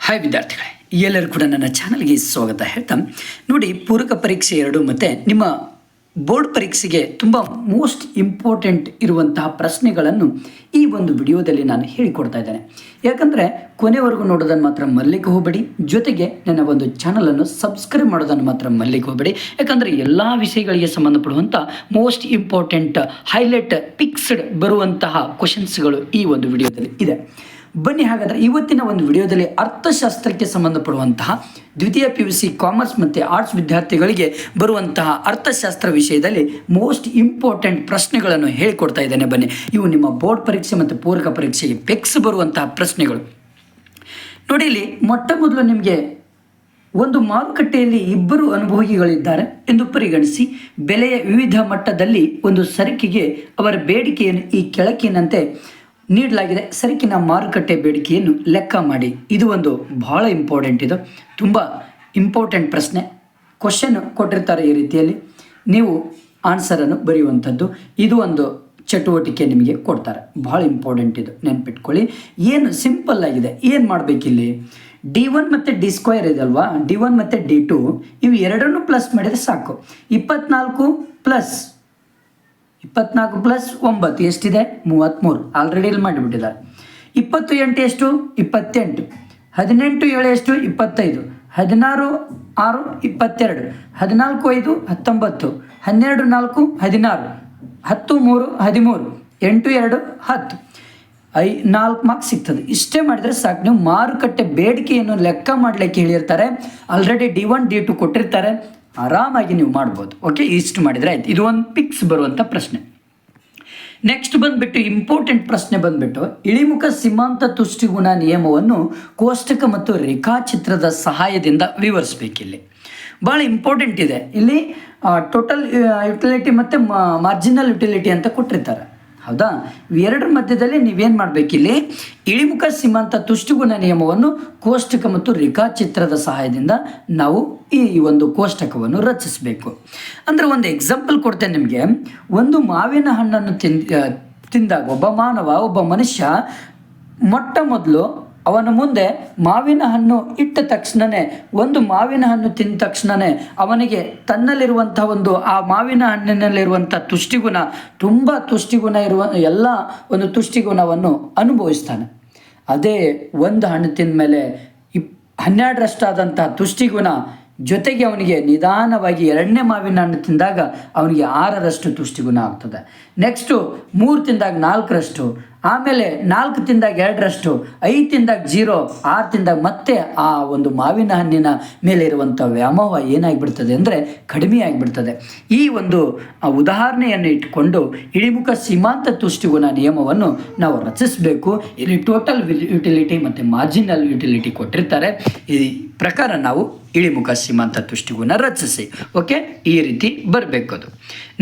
Hi ವಿದ್ಯಾರ್ಥಿಗಳೇ, ಎಲ್ಲರೂ ಕೂಡ ನನ್ನ ಚಾನಲ್ಗೆ ಸ್ವಾಗತ ಹೇಳ್ತಾ ನೋಡಿ, ಪೂರಕ ಪರೀಕ್ಷೆ 2 ಮತ್ತು ನಿಮ್ಮ ಬೋರ್ಡ್ ಪರೀಕ್ಷೆಗೆ ತುಂಬ ಮೋಸ್ಟ್ ಇಂಪಾರ್ಟೆಂಟ್ ಇರುವಂತಹ ಪ್ರಶ್ನೆಗಳನ್ನು ಈ ಒಂದು ವಿಡಿಯೋದಲ್ಲಿ ನಾನು ಹೇಳಿಕೊಡ್ತಾ ಇದ್ದೇನೆ. ಯಾಕಂದರೆ ಕೊನೆವರೆಗೂ ನೋಡೋದನ್ನು ಮಾತ್ರ ಮರಲಿಕ್ಕೆ ಹೋಗಬೇಡಿ, ಜೊತೆಗೆ ನನ್ನ ಒಂದು ಚಾನಲನ್ನು ಸಬ್ಸ್ಕ್ರೈಬ್ ಮಾಡೋದನ್ನು ಮಾತ್ರ ಮರಲಿಕ್ಕೆ ಹೋಗಬೇಡಿ. ಯಾಕಂದರೆ ಎಲ್ಲ ವಿಷಯಗಳಿಗೆ ಸಂಬಂಧಪಡುವಂಥ ಮೋಸ್ಟ್ ಇಂಪಾರ್ಟೆಂಟ್ ಹೈಲೈಟ್ ಪಿಕ್ಸ್ಡ್ ಬರುವಂತಹ ಕ್ವಶನ್ಸ್ಗಳು ಈ ಒಂದು ವಿಡಿಯೋದಲ್ಲಿ ಇದೆ. ಬನ್ನಿ ಹಾಗಾದರೆ ಇವತ್ತಿನ ಒಂದು ವಿಡಿಯೋದಲ್ಲಿ ಅರ್ಥಶಾಸ್ತ್ರಕ್ಕೆ ಸಂಬಂಧಪಡುವಂತಹ ದ್ವಿತೀಯ PUC ಕಾಮರ್ಸ್ ಮತ್ತು ಆರ್ಟ್ಸ್ ವಿದ್ಯಾರ್ಥಿಗಳಿಗೆ ಬರುವಂತಹ ಅರ್ಥಶಾಸ್ತ್ರ ವಿಷಯದಲ್ಲಿ ಮೋಸ್ಟ್ ಇಂಪಾರ್ಟೆಂಟ್ ಪ್ರಶ್ನೆಗಳನ್ನು ಹೇಳಿಕೊಡ್ತಾ ಇದ್ದೇನೆ. ಬನ್ನಿ, ಇವು ನಿಮ್ಮ ಬೋರ್ಡ್ ಪರೀಕ್ಷೆ ಮತ್ತು ಪೂರಕ ಪರೀಕ್ಷೆಗೆ ಪೆಕ್ಸ್ ಬರುವಂತಹ ಪ್ರಶ್ನೆಗಳು. ನೋಡಿ, ಇಲ್ಲಿ ಮೊಟ್ಟ ಮೊದಲು ನಿಮಗೆ ಒಂದು ಮಾರುಕಟ್ಟೆಯಲ್ಲಿ ಇಬ್ಬರು ಅನುಭೋಗಿಗಳಿದ್ದಾರೆ ಎಂದು ಪರಿಗಣಿಸಿ ಬೆಲೆಯ ವಿವಿಧ ಮಟ್ಟದಲ್ಲಿ ಒಂದು ಸರಕಿಗೆ ಅವರ ಬೇಡಿಕೆಯನ್ನು ಈ ಕೆಳಗಿನಂತೆ ನೀಡಲಾಗಿದೆ. ಸರಕಿನ ಮಾರುಕಟ್ಟೆ ಬೇಡಿಕೆಯನ್ನು ಲೆಕ್ಕ ಮಾಡಿ. ಇದು ಒಂದು ಬಹಳ ಇಂಪಾರ್ಟೆಂಟ್, ಇದು ತುಂಬ ಇಂಪಾರ್ಟೆಂಟ್ ಪ್ರಶ್ನೆ. ಕ್ವಶನ್ ಕೊಟ್ಟಿರ್ತಾರೆ ಈ ರೀತಿಯಲ್ಲಿ, ನೀವು ಆನ್ಸರನ್ನು ಬರೆಯುವಂಥದ್ದು. ಇದು ಒಂದು ಚಟುವಟಿಕೆ ನಿಮಗೆ ಕೊಡ್ತಾರೆ, ಬಹಳ ಇಂಪಾರ್ಟೆಂಟ್, ಇದು ನೆನ್ಪಿಟ್ಕೊಳ್ಳಿ. ಏನು ಸಿಂಪಲ್ ಆಗಿದೆ, ಏನು ಮಾಡಬೇಕಿಲ್ಲಿ, D1 ಮತ್ತು D² ಇದಲ್ವಾ, D1 ಮತ್ತು D2 ಇವು ಎರಡನ್ನೂ ಪ್ಲಸ್ ಮಾಡಿದರೆ ಸಾಕು. 24 ಪ್ಲಸ್ 9 ಎಷ್ಟಿದೆ? 33. ಆಲ್ರೆಡಿ ಇಲ್ಲಿ ಮಾಡಿಬಿಟ್ಟಿದ್ದಾರೆ. 28 ಎಷ್ಟು? 28. 18 7 ಎಷ್ಟು? 25. 16 6 22. 14 5 19. 12 4 16. 10 3 13. 8 2 10. 4 ಮಾರ್ಕ್ಸ್ ಸಿಗ್ತದೆ. ಇಷ್ಟೇ ಮಾಡಿದರೆ ಸಾಕು. ನೀವು ಮಾರುಕಟ್ಟೆ ಬೇಡಿಕೆಯನ್ನು ಲೆಕ್ಕ ಮಾಡಲಿಕ್ಕೆ ಹೇಳಿರ್ತಾರೆ. ಆಲ್ರೆಡಿ D1 D2 ಕೊಟ್ಟಿರ್ತಾರೆ, ಆರಾಮಾಗಿ ನೀವು ಮಾಡ್ಬೋದು. ಓಕೆ, ಇಷ್ಟು ಮಾಡಿದರೆ ಆಯ್ತು. ಇದು ಒಂದು ಪಿಕ್ಸ್ ಬರುವಂಥ ಪ್ರಶ್ನೆ. ನೆಕ್ಸ್ಟ್ ಬಂದುಬಿಟ್ಟು ಇಂಪಾರ್ಟೆಂಟ್ ಪ್ರಶ್ನೆ ಬಂದುಬಿಟ್ಟು ಇಳಿಮುಖ ಸೀಮಾಂತ ತುಷ್ಟಿಗುಣ ನಿಯಮವನ್ನು ಕೋಷ್ಟಕ ಮತ್ತು ರೇಖಾಚಿತ್ರದ ಸಹಾಯದಿಂದ ವಿವರಿಸಬೇಕಿಲ್ಲಿ. ಭಾಳ ಇಂಪಾರ್ಟೆಂಟ್ ಇದೆ. ಇಲ್ಲಿ ಟೋಟಲ್ ಯುಟಿಲಿಟಿ ಮತ್ತು ಮಾರ್ಜಿನಲ್ ಯುಟಿಲಿಟಿ ಅಂತ ಕೊಟ್ಟಿರ್ತಾರೆ, ಹೌದಾ? ಇವೆರಡರ ಮಧ್ಯದಲ್ಲಿ ನೀವೇನು ಮಾಡಬೇಕಿಲ್ಲಿ, ಇಳಿಮುಖ ಸೀಮಾಂತ ತುಷ್ಟಿಗುಣ ನಿಯಮವನ್ನು ಕೋಷ್ಟಕ ಮತ್ತು ರೇಖಾಚಿತ್ರದ ಸಹಾಯದಿಂದ ನಾವು ಈ ಒಂದು ಕೋಷ್ಟಕವನ್ನು ರಚಿಸಬೇಕು. ಅಂದರೆ ಒಂದು ಎಕ್ಸಾಂಪಲ್ ಕೊಡ್ತೇನೆ ನಿಮಗೆ. ಒಂದು ಮಾವಿನ ಹಣ್ಣನ್ನು ತಿಂದಾಗ ಒಬ್ಬ ಮನುಷ್ಯ ಮೊಟ್ಟ ಮೊದಲು ಅವನ ಮುಂದೆ ಮಾವಿನ ಹಣ್ಣು ಇಟ್ಟ ತಕ್ಷಣವೇ, ಒಂದು ಮಾವಿನ ಹಣ್ಣು ತಿಂದ ತಕ್ಷಣವೇ ಅವನಿಗೆ ತನ್ನಲ್ಲಿರುವಂಥ ಒಂದು ಆ ಮಾವಿನ ಹಣ್ಣಿನಲ್ಲಿರುವಂಥ ತುಷ್ಟಿಗುಣ, ತುಂಬ ತುಷ್ಟಿಗುಣ ಇರುವ ಎಲ್ಲ ಒಂದು ತುಷ್ಟಿಗುಣವನ್ನು ಅನುಭವಿಸ್ತಾನೆ. ಅದೇ ಒಂದು ಹಣ್ಣು ತಿಂದ ಮೇಲೆ 12ರಷ್ಟಾದಂಥ ತುಷ್ಟಿಗುಣ ಜೊತೆಗೆ ಅವನಿಗೆ ನಿಧಾನವಾಗಿ 2ನೇ ಮಾವಿನ ಹಣ್ಣು ತಿಂದಾಗ ಅವನಿಗೆ 6ರಷ್ಟು ತುಷ್ಟಿಗುಣ ಆಗ್ತದೆ. ನೆಕ್ಸ್ಟು 3 ತಿಂದಾಗ 4ರಷ್ಟು, ಆಮೇಲೆ 4 ತಿಂದಾಗ 2ರಷ್ಟು, 5 ತಿಂದಾಗ 0, 6 ತಿಂದಾಗ ಮತ್ತೆ ಆ ಒಂದು ಮಾವಿನ ಹಣ್ಣಿನ ಮೇಲೆ ಇರುವಂಥ ವ್ಯಾಮೋಹ ಏನಾಗಿಬಿಡ್ತದೆ ಅಂದರೆ ಕಡಿಮೆ ಆಗಿಬಿಡ್ತದೆ. ಈ ಒಂದು ಉದಾಹರಣೆಯನ್ನು ಇಟ್ಕೊಂಡು ಇಳಿಮುಖ ಸೀಮಾಂತ ತುಷ್ಟಿಗುಣ ನಿಯಮವನ್ನು ನಾವು ರಚಿಸಬೇಕು. ಇಲ್ಲಿ ಟೋಟಲ್ ಯುಟಿಲಿಟಿ ಮತ್ತು ಮಾರ್ಜಿನಲ್ ಯುಟಿಲಿಟಿ ಕೊಟ್ಟಿರ್ತಾರೆ. ಈ ಪ್ರಕಾರ ನಾವು ಇಳಿಮುಖ ಸೀಮಾಂತ ತುಷ್ಟಿಗುಣ ರಚಿಸಿ. ಓಕೆ, ಈ ರೀತಿ ಬರಬೇಕು. ಅದು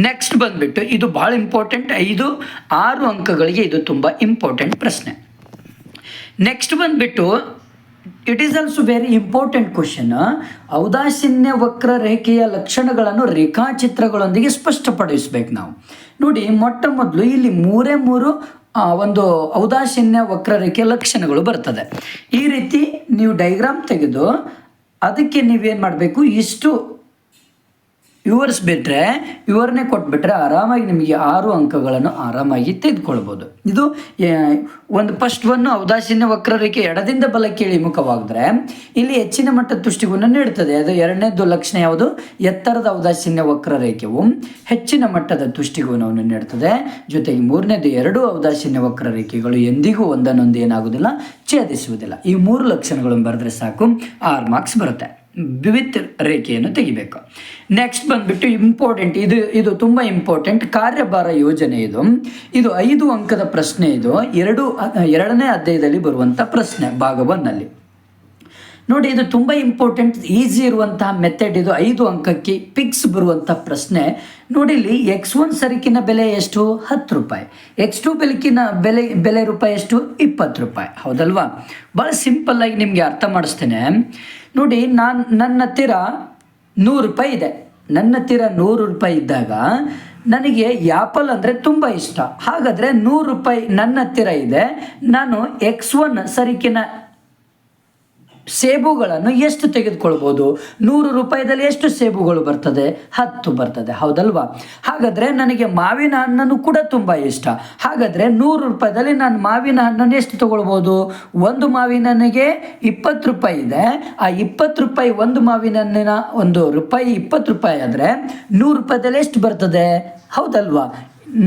ನೆಕ್ಸ್ಟ್ ಬಂದುಬಿಟ್ಟು ಇದು ಭಾಳ ಇಂಪಾರ್ಟೆಂಟ್. 5-6 ಅಂಕಗಳಿಗೆ ಇದು ತುಂಬ ಇಂಪಾರ್ಟೆಂಟ್ ಪ್ರಶ್ನೆ. ನೆಕ್ಸ್ಟ್ ಬಂದುಬಿಟ್ಟು it is also very important question. ಔದಾಸೀನ್ಯ ವಕ್ರರೇಖೆಯ ಲಕ್ಷಣಗಳನ್ನು ರೇಖಾಚಿತ್ರಗಳೊಂದಿಗೆ ಸ್ಪಷ್ಟಪಡಿಸಬೇಕು ನಾವು. ನೋಡಿ, ಮೊಟ್ಟ ಮೊದಲು ಇಲ್ಲಿ 3 ಒಂದು ಔದಾಸೀನ್ಯ ವಕ್ರರೇಖೆಯ ಲಕ್ಷಣಗಳು ಬರ್ತದೆ. ಈ ರೀತಿ ನೀವು ಡೈಗ್ರಾಮ್ ತೆಗೆದು ಅದಕ್ಕೆ ನೀವೇನು ಮಾಡಬೇಕು, ಇಷ್ಟು ವಿವರಿಸ್ಬಿಟ್ರೆ, ವಿವರಣೆ ಕೊಟ್ಬಿಟ್ರೆ ಆರಾಮಾಗಿ ನಿಮಗೆ 6 ಅಂಕಗಳನ್ನು ಆರಾಮಾಗಿ ತೆಗೆದುಕೊಳ್ಬೋದು. ಇದು ಒಂದು ಫಸ್ಟ್ ಒನ್ ಔದಾಸೀನ್ಯ ವಕ್ರರೇಖೆ ಎಡದಿಂದ ಬಲಕ್ಕೆ ಇಳಿಮುಖವಾದರೆ ಇಲ್ಲಿ ಹೆಚ್ಚಿನ ಮಟ್ಟದ ತುಷ್ಟಿಗುಣ ನೀಡುತ್ತದೆ. ಅದು 2ನೇದು ಲಕ್ಷಣ ಯಾವುದು? ಎತ್ತರದ ಔದಾಸೀನ್ಯ ವಕ್ರರೇಖೆಯು ಹೆಚ್ಚಿನ ಮಟ್ಟದ ತುಷ್ಟಿಗುಣವನ್ನು ನೀಡುತ್ತದೆ. ಜೊತೆಗೆ 3ನೇದು 2 ಔದಾಸೀನ್ಯ ವಕ್ರರೇಖೆಗಳು ಎಂದಿಗೂ ಒಂದನ್ನೊಂದು ಏನಾಗುವುದಿಲ್ಲ, ಛೇದಿಸುವುದಿಲ್ಲ. ಈ 3 ಲಕ್ಷಣಗಳನ್ನು ಬರೆದ್ರೆ ಸಾಕು, 6 ಮಾರ್ಕ್ಸ್ ಬರುತ್ತೆ. ವಿವಿಧ ರೇಖೆಯನ್ನು ತೆಗಿಬೇಕು. ನೆಕ್ಸ್ಟ್ ಬಂದುಬಿಟ್ಟು ಇಂಪಾರ್ಟೆಂಟ್, ಇದು ತುಂಬ ಇಂಪಾರ್ಟೆಂಟ್ ಕಾರ್ಯಭಾರ ಯೋಜನೆ. ಇದು 5 ಅಂಕದ ಪ್ರಶ್ನೆ. ಇದು 2ನೇ ಅಧ್ಯಾಯದಲ್ಲಿ ಬರುವಂಥ ಪ್ರಶ್ನೆ, ಭಾಗ 1ನಲ್ಲಿ. ನೋಡಿ, ಇದು ತುಂಬ ಇಂಪಾರ್ಟೆಂಟ್, ಈಸಿ ಇರುವಂತಹ ಮೆಥಡ್. ಇದು 5 ಅಂಕಕ್ಕೆ ಪಿಕ್ಸ್ ಬರುವಂಥ ಪ್ರಶ್ನೆ. ನೋಡಿ, ಇಲ್ಲಿ X1 ಸರಕಿನ ಬೆಲೆ ಎಷ್ಟು? 10 ರೂಪಾಯಿ. X2 ಬೆಲೆ ರೂಪಾಯಿ ಎಷ್ಟು? 20 ರೂಪಾಯಿ. ಹೌದಲ್ವಾ? ಭಾಳ ಸಿಂಪಲ್ಲಾಗಿ ನಿಮಗೆ ಅರ್ಥ ಮಾಡಿಸ್ತೇನೆ. ನೋಡಿ, ನನ್ನ ಹತ್ತಿರ 100 ರೂಪಾಯಿ ಇದೆ. ನನ್ನ ಹತ್ತಿರ 100 ರೂಪಾಯಿ ಇದ್ದಾಗ ನನಗೆ ಆ್ಯಪಲ್ ಅಂದರೆ ತುಂಬ ಇಷ್ಟ. ಹಾಗಾದರೆ 100 ರೂಪಾಯಿ ನನ್ನ ಹತ್ತಿರ ಇದೆ. ನಾನು X1 ಸರಕಿನ ಸೇಬುಗಳನ್ನು ಎಷ್ಟು ತೆಗೆದುಕೊಳ್ಬೋದು? 100 ರೂಪಾಯಿದಲ್ಲಿ ಎಷ್ಟು ಸೇಬುಗಳು ಬರ್ತದೆ? 10 ಬರ್ತದೆ, ಹೌದಲ್ವಾ? ಹಾಗಾದರೆ ನನಗೆ ಮಾವಿನ ಹಣ್ಣನ್ನು ಕೂಡ ತುಂಬ ಇಷ್ಟ. ಹಾಗಾದರೆ 100 ರೂಪಾಯಿದಲ್ಲಿ ನಾನು ಮಾವಿನ ಹಣ್ಣನ್ನು ಎಷ್ಟು ತಗೊಳ್ಬೋದು? ಒಂದು ಮಾವಿನ ಹಣ್ಣಿಗೆ 20 ರೂಪಾಯಿ ಇದೆ. ಆ 20 ರೂಪಾಯಿ ಒಂದು ಮಾವಿನ ಹಣ್ಣಿನ ಒಂದು ರೂಪಾಯಿ 20 ರೂಪಾಯಿ ಆದರೆ 100 ರೂಪಾಯಿದಲ್ಲಿ ಎಷ್ಟು ಬರ್ತದೆ? ಹೌದಲ್ವಾ?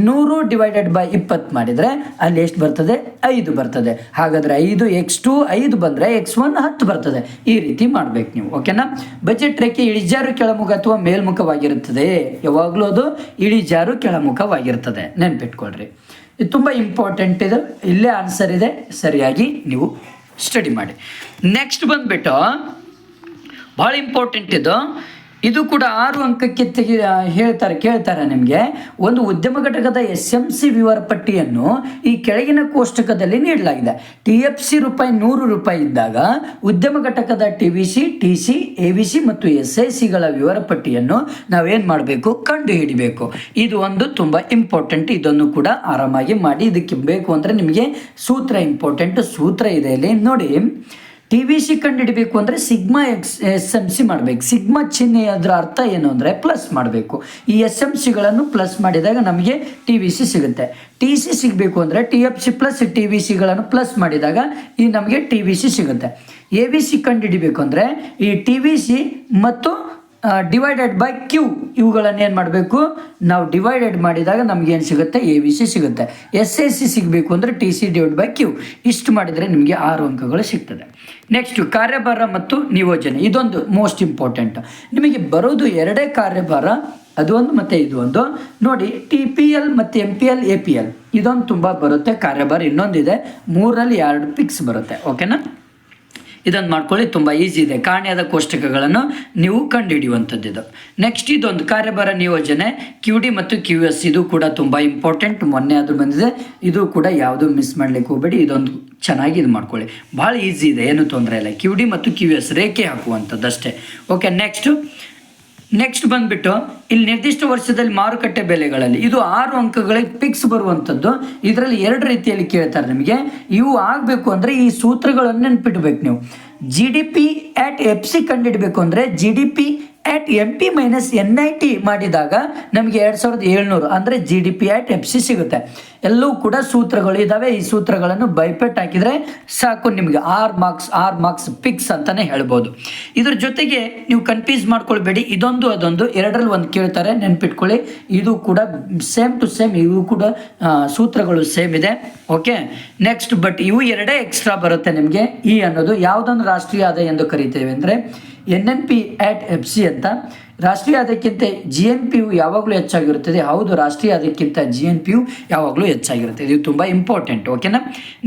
100 ಡಿವೈಡೆಡ್ ಬೈ 20 ಮಾಡಿದರೆ ಅಲ್ಲಿ ಎಷ್ಟು ಬರ್ತದೆ? 5 ಬರ್ತದೆ. ಹಾಗಾದರೆ 5 x2 5 ಬಂದರೆ x1 10 ಬರ್ತದೆ. ಈ ರೀತಿ ಮಾಡಬೇಕು ನೀವು, ಓಕೆನಾ? ಬಜೆಟ್ ರೇಖೆ ಇಳಿಜಾರು ಕೆಳಮುಖ ಅಥವಾ ಮೇಲ್ಮುಖವಾಗಿರುತ್ತದೆ. ಯಾವಾಗಲೂ ಅದು ಇಳಿಜಾರು ಕೆಳಮುಖವಾಗಿರ್ತದೆ, ನೆನ್ಪಿಟ್ಕೊಳ್ರಿ. ಇದು ತುಂಬ ಇಂಪಾರ್ಟೆಂಟ್ ಇದೆ. ಇಲ್ಲೇ ಆನ್ಸರ್ ಇದೆ, ಸರಿಯಾಗಿ ನೀವು ಸ್ಟಡಿ ಮಾಡಿ. ನೆಕ್ಸ್ಟ್ ಬಂದುಬಿಟ್ಟು ಭಾಳ ಇಂಪಾರ್ಟೆಂಟ್ ಇದು ಕೂಡ 6 ಅಂಕಕ್ಕೆ ಕೇಳ್ತಾರೆ ನಿಮಗೆ. ಒಂದು ಉದ್ಯಮ ಘಟಕದ SMC ವಿವರ ಪಟ್ಟಿಯನ್ನು ಈ ಕೆಳಗಿನ ಕೋಷ್ಟಕದಲ್ಲಿ ನೀಡಲಾಗಿದೆ. TFC ರೂಪಾಯಿ 100 ರೂಪಾಯಿ ಇದ್ದಾಗ ಉದ್ಯಮ ಘಟಕದ TVC, TC, AVC ಮತ್ತು SICಗಳ ವಿವರ ಪಟ್ಟಿಯನ್ನು ನಾವೇನು ಮಾಡಬೇಕು? ಕಂಡು ಹಿಡಿಬೇಕು. ಇದು ಒಂದು ತುಂಬ ಇಂಪಾರ್ಟೆಂಟ್. ಇದನ್ನು ಕೂಡ ಆರಾಮಾಗಿ ಮಾಡಿ. ಇದಕ್ಕೆ ಬೇಕು ಅಂದರೆ ನಿಮಗೆ ಸೂತ್ರ ಇಂಪಾರ್ಟೆಂಟ್. ಸೂತ್ರ ಇದೆ ಇಲ್ಲಿ ನೋಡಿ. TVC ಕಂಡುಹಿಡಬೇಕು ಅಂದರೆ ಸಿಗ್ಮಾ SMC ಮಾಡಬೇಕು. ಸಿಗ್ಮಾ ಚಿಹ್ನೆ ಅದರ ಅರ್ಥ ಏನು ಅಂದರೆ ಪ್ಲಸ್ ಮಾಡಬೇಕು. ಈ SMCಗಳನ್ನು ಪ್ಲಸ್ ಮಾಡಿದಾಗ ನಮಗೆ TVC ಸಿಗುತ್ತೆ. TC ಸಿಗಬೇಕು ಅಂದರೆ TFC ಪ್ಲಸ್ TVCಗಳನ್ನು ಪ್ಲಸ್ ಮಾಡಿದಾಗ ಈ ನಮಗೆ TVC ಸಿಗುತ್ತೆ. AVC ಕಂಡುಹಿಡಬೇಕು ಅಂದರೆ ಈ TVC ಮತ್ತು ಡಿವೈಡೆಡ್ ಬೈ Q ಇವುಗಳನ್ನು ಏನು ಮಾಡಬೇಕು? ನಾವು ಡಿವೈಡೆಡ್ ಮಾಡಿದಾಗ ನಮಗೇನು ಸಿಗುತ್ತೆ? AVC ಸಿಗುತ್ತೆ. SIC ಸಿಗಬೇಕು ಅಂದರೆ TC ಡಿವೈಡ್ ಬೈ Q. ಇಷ್ಟು ಮಾಡಿದರೆ ನಿಮಗೆ 6 ಅಂಕಗಳು ಸಿಗ್ತದೆ. ನೆಕ್ಸ್ಟು ಕಾರ್ಯಭಾರ ಮತ್ತು ನಿಯೋಜನೆ. ಇದೊಂದು ಮೋಸ್ಟ್ ಇಂಪಾರ್ಟೆಂಟ್. ನಿಮಗೆ ಬರೋದು 2 ಕಾರ್ಯಭಾರ, ಅದು ಒಂದು ಮತ್ತು ಇದು ಒಂದು. ನೋಡಿ, TPL ಮತ್ತು MPL, APL ಇದೊಂದು ತುಂಬ ಬರುತ್ತೆ ಕಾರ್ಯಭಾರ. ಇನ್ನೊಂದಿದೆ 3ರಲ್ಲಿ 2 ಫಿಕ್ಸ್ ಬರುತ್ತೆ, ಓಕೆನಾ? ಇದನ್ನು ಮಾಡ್ಕೊಳ್ಳಿ, ತುಂಬ ಈಸಿ ಇದೆ. ಕಾಣೆಯಾದ ಕೋಷ್ಟಕಗಳನ್ನು ನೀವು ಕಂಡುಹಿಡಿಯುವಂಥದ್ದು. ನೆಕ್ಸ್ಟ್ ಇದೊಂದು ಕಾರ್ಯಭಾರ ನಿಯೋಜನೆ QD ಮತ್ತು QS. ಇದು ಕೂಡ ತುಂಬ ಇಂಪಾರ್ಟೆಂಟ್. ಮೊನ್ನೆ ಅದು ಬಂದಿದೆ. ಇದು ಕೂಡ ಯಾವುದು ಮಿಸ್ ಮಾಡಲಿಕ್ಕೆ ಹೋಗಬೇಡಿ. ಇದೊಂದು ಚೆನ್ನಾಗಿ ಇದು ಮಾಡ್ಕೊಳ್ಳಿ, ಭಾಳ ಈಸಿ ಇದೆ, ಏನು ತೊಂದರೆ ಇಲ್ಲ. QD ಮತ್ತು QS ರೇಖೆ ಹಾಕುವಂಥದ್ದು ಅಷ್ಟೇ, ಓಕೆ? ನೆಕ್ಸ್ಟ್ ಬಂದುಬಿಟ್ಟು ಇಲ್ಲಿ ನಿರ್ದಿಷ್ಟ ವರ್ಷದಲ್ಲಿ ಮಾರುಕಟ್ಟೆ ಬೆಲೆಗಳಲ್ಲಿ ಇದು 6 ಅಂಕಗಳಿಗೆ ಫಿಕ್ಸ್ ಬರುವಂಥದ್ದು. ಇದರಲ್ಲಿ 2 ರೀತಿಯಲ್ಲಿ ಕೇಳ್ತಾರೆ ನಿಮಗೆ. ಇವು ಆಗಬೇಕು ಅಂದರೆ ಈ ಸೂತ್ರಗಳನ್ನು ನೆನ್ಪಿಡ್ಬೇಕು ನೀವು. GDP at FC ಕಂಡುಹಿಡಬೇಕು ಅಂದರೆ GDP at MP minus NIT ಮಾಡಿದಾಗ ನಮಗೆ 2700 ಅಂದರೆ GDP at FC ಸಿಗುತ್ತೆ. ಎಲ್ಲವೂ ಕೂಡ ಸೂತ್ರಗಳು ಇದ್ದಾವೆ. ಈ ಸೂತ್ರಗಳನ್ನು ಬೈಪೆಟ್ ಹಾಕಿದರೆ ಸಾಕು, ನಿಮಗೆ 6 ಮಾರ್ಕ್ಸ್ ಫಿಕ್ಸ್ ಅಂತಲೇ ಹೇಳ್ಬೋದು. ಇದ್ರ ಜೊತೆಗೆ ನೀವು ಕನ್ಫ್ಯೂಸ್ ಮಾಡ್ಕೊಳ್ಬೇಡಿ. ಇದೊಂದು ಅದೊಂದು 2ರಲ್ಲಿ ಒಂದು ಕೇಳ್ತಾರೆ, ನೆನ್ಪಿಟ್ಕೊಳ್ಳಿ. ಇದು ಕೂಡ ಸೇಮ್ ಟು ಸೇಮ್, ಇವು ಕೂಡ ಸೂತ್ರಗಳು ಸೇಮ್ ಇದೆ, ಓಕೆ? ನೆಕ್ಸ್ಟ್ ಬಟ್ ಇವು 2 ಎಕ್ಸ್ಟ್ರಾ ಬರುತ್ತೆ ನಿಮಗೆ. ಈ ಅನ್ನೋದು ಯಾವುದೊಂದು ರಾಷ್ಟ್ರೀಯ ಆದಾಯ ಎಂದು ಕರೀತೇವೆ ಅಂದರೆ NNP at FC ಅಂತ. ರಾಷ್ಟ್ರೀಯ ಆದಾಯಕ್ಕಿಂತ GNP ಯಾವಾಗಲೂ ಹೆಚ್ಚಾಗಿರುತ್ತದೆ. ಹೌದು, ರಾಷ್ಟ್ರೀಯ ಆದಾಯಕ್ಕಿಂತ GNP ಯಾವಾಗಲೂ ಹೆಚ್ಚಾಗಿರುತ್ತೆ. ಇದು ತುಂಬ ಇಂಪಾರ್ಟೆಂಟ್, ಓಕೆನಾ?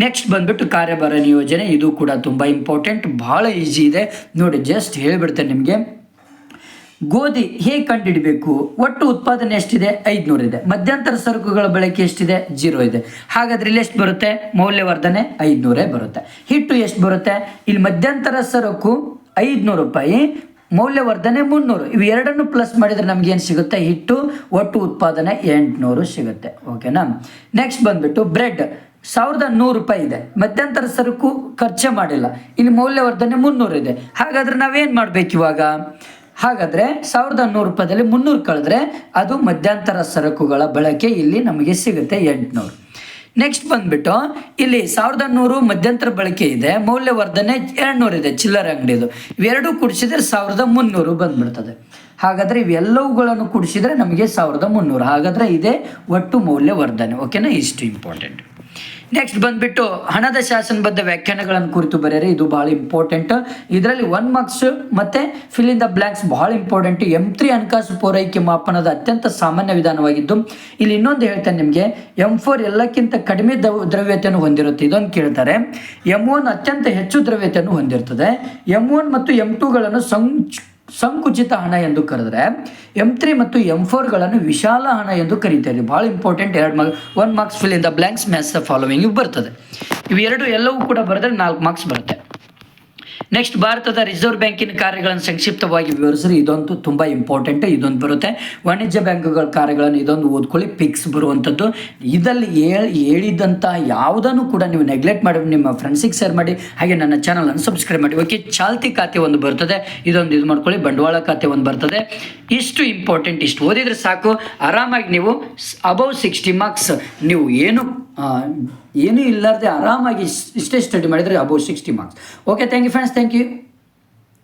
ನೆಕ್ಸ್ಟ್ ಬಂದುಬಿಟ್ಟು ಕಾರ್ಯಭಾರ ನಿಯೋಜನೆ. ಇದು ಕೂಡ ತುಂಬ ಇಂಪಾರ್ಟೆಂಟ್, ಭಾಳ ಈಸಿ ಇದೆ ನೋಡಿ. ಜಸ್ಟ್ ಹೇಳಿಬಿಡ್ತೇನೆ ನಿಮಗೆ. ಗೋಧಿ ಹೇಗೆ ಕಂಡುಹಿಡಬೇಕು? ಒಟ್ಟು ಉತ್ಪಾದನೆ ಎಷ್ಟಿದೆ? 500 ಇದೆ. ಮಧ್ಯಂತರ ಸರಕುಗಳ ಬಳಕೆ ಎಷ್ಟಿದೆ? 0 ಇದೆ. ಹಾಗಾದ್ರೆ ಇಲ್ಲಿ ಎಷ್ಟು ಬರುತ್ತೆ? ಮೌಲ್ಯವರ್ಧನೆ 500 ಬರುತ್ತೆ. ಹಿಟ್ಟು ಎಷ್ಟು ಬರುತ್ತೆ? ಇಲ್ಲಿ ಮಧ್ಯಂತರ ಸರಕು 500 ರೂಪಾಯಿ, ಮೌಲ್ಯವರ್ಧನೆ 300. ಇವು 2ನ್ನು ಪ್ಲಸ್ ಮಾಡಿದರೆ ನಮಗೇನು ಸಿಗುತ್ತೆ? ಹಿಟ್ಟು. ಒಟ್ಟು ಉತ್ಪಾದನೆ 800 ಸಿಗುತ್ತೆ, ಓಕೆನಾ? ನೆಕ್ಸ್ಟ್ ಬಂದುಬಿಟ್ಟು ಬ್ರೆಡ್ 1100 ರೂಪಾಯಿ ಇದೆ. ಮಧ್ಯಂತರ ಸರಕು ಖರ್ಚೆ ಮಾಡಿಲ್ಲ. ಇಲ್ಲಿ ಮೌಲ್ಯವರ್ಧನೆ 300 ಇದೆ. ಹಾಗಾದರೆ ನಾವೇನು ಮಾಡಬೇಕು ಇವಾಗ? ಹಾಗಾದರೆ 1100 ರೂಪಾಯಿದಲ್ಲಿ 300 ಕಳೆದ್ರೆ ಅದು ಮಧ್ಯಂತರ ಸರಕುಗಳ ಬಳಕೆ ಇಲ್ಲಿ ನಮಗೆ ಸಿಗುತ್ತೆ 800. ನೆಕ್ಸ್ಟ್ ಬಂದುಬಿಟ್ಟು ಇಲ್ಲಿ 1100 ಮಧ್ಯಂತರ ಬಳಕೆ ಇದೆ, ಮೌಲ್ಯವರ್ಧನೆ 200 ಇದೆ ಚಿಲ್ಲರೆ ಅಂಗಡಿದು. ಇವೆರಡೂ ಕೂಡಿಸಿದರೆ 1300 ಬಂದ್ಬಿಡ್ತದೆ. ಹಾಗಾದರೆ ಇವೆಲ್ಲವುಗಳನ್ನು ಕೂಡಿಸಿದರೆ ನಮಗೆ 1300. ಹಾಗಾದರೆ ಇದೇ ಒಟ್ಟು ಮೌಲ್ಯವರ್ಧನೆ, ಓಕೆನಾ? ಇಷ್ಟು ಇಂಪಾರ್ಟೆಂಟ್. ನೆಕ್ಸ್ಟ್ ಬಂದುಬಿಟ್ಟು ಹಣದ ಶಾಸನಬದ್ಧ ವ್ಯಾಖ್ಯಾನಗಳನ್ನು ಕುರಿತು ಬರೆಯಿರಿ. ಇದು ಭಾಳ ಇಂಪಾರ್ಟೆಂಟ್. ಇದರಲ್ಲಿ 1 ಮಾರ್ಕ್ಸ್ ಮತ್ತು ಫಿಲ್ ಇನ್ ದ ಬ್ಲ್ಯಾಂಕ್ಸ್ ಭಾಳ ಇಂಪಾರ್ಟೆಂಟ್. M3 ಹಣಕಾಸು ಪೂರೈಕೆ ಮಾಪನದ ಅತ್ಯಂತ ಸಾಮಾನ್ಯ ವಿಧಾನವಾಗಿದ್ದು, ಇಲ್ಲಿ ಇನ್ನೊಂದು ಹೇಳ್ತೇನೆ ನಿಮಗೆ, M4 ಎಲ್ಲಕ್ಕಿಂತ ಕಡಿಮೆ ದ್ರವ್ಯತೆಯನ್ನು ಹೊಂದಿರುತ್ತೆ. ಇದೊಂದು ಕೇಳ್ತಾರೆ. M1 ಅತ್ಯಂತ ಹೆಚ್ಚು ದ್ರವ್ಯತೆಯನ್ನು ಹೊಂದಿರ್ತದೆ. M1 ಮತ್ತು M2ಗಳನ್ನು ಸಂಕುಚಿತ ಹಣ ಎಂದು ಕರೆದರೆ M3 ಮತ್ತು M4ಗಳನ್ನು ವಿಶಾಲ ಹಣ ಎಂದು ಕರೀತಾರೆ. ಭಾಳ important. 1 marks fill in the blanks match the following ಬರ್ತದೆ. ಇವೆರಡು ಎಲ್ಲವೂ ಕೂಡ ಬರೆದ್ರೆ 4 ಮಾರ್ಕ್ಸ್ ಬರುತ್ತೆ. ನೆಕ್ಸ್ಟ್ ಭಾರತದ ರಿಸರ್ವ್ ಬ್ಯಾಂಕಿನ ಕಾರ್ಯಗಳನ್ನು ಸಂಕ್ಷಿಪ್ತವಾಗಿ ವಿವರಿಸ್ರಿ. ಇದೊಂದು ತುಂಬ ಇಂಪಾರ್ಟೆಂಟ್, ಇದೊಂದು ಬರುತ್ತೆ. ವಾಣಿಜ್ಯ ಬ್ಯಾಂಕುಗಳ ಕಾರ್ಯಗಳನ್ನು ಇದೊಂದು ಓದ್ಕೊಳ್ಳಿ, ಪಿಕ್ಸ್ ಬರುವಂಥದ್ದು. ಇದರಲ್ಲಿ ಹೇಳಿದಂಥ ಯಾವುದನ್ನು ಕೂಡ ನೀವು ನೆಗ್ಲೆಕ್ಟ್ ಮಾಡಿ ನಿಮ್ಮ ಫ್ರೆಂಡ್ಸಿಗೆ ಶೇರ್ ಮಾಡಿ, ಹಾಗೆ ನನ್ನ ಚಾನಲನ್ನು ಸಬ್ಸ್ಕ್ರೈಬ್ ಮಾಡಿ. ಓಕೆ, ಚಾಲ್ತಿ ಖಾತೆ ಒಂದು ಬರ್ತದೆ, ಇದೊಂದು ಇದು ಮಾಡ್ಕೊಳ್ಳಿ. ಬಂಡವಾಳ ಖಾತೆ ಒಂದು ಬರ್ತದೆ. ಇಷ್ಟು ಇಂಪಾರ್ಟೆಂಟ್, ಇಷ್ಟು ಓದಿದ್ರೆ ಸಾಕು. ಆರಾಮಾಗಿ ನೀವು ಅಬೌವ್ 60 ಮಾರ್ಕ್ಸ್ ನೀವು ಏನೂ ಇಲ್ಲಾರ್ದೆ ಆರಾಮಾಗಿ ಇಷ್ಟೇ ಸ್ಟಡಿ ಮಾಡಿದರೆ above 60 marks. Okay, thank you friends, thank you.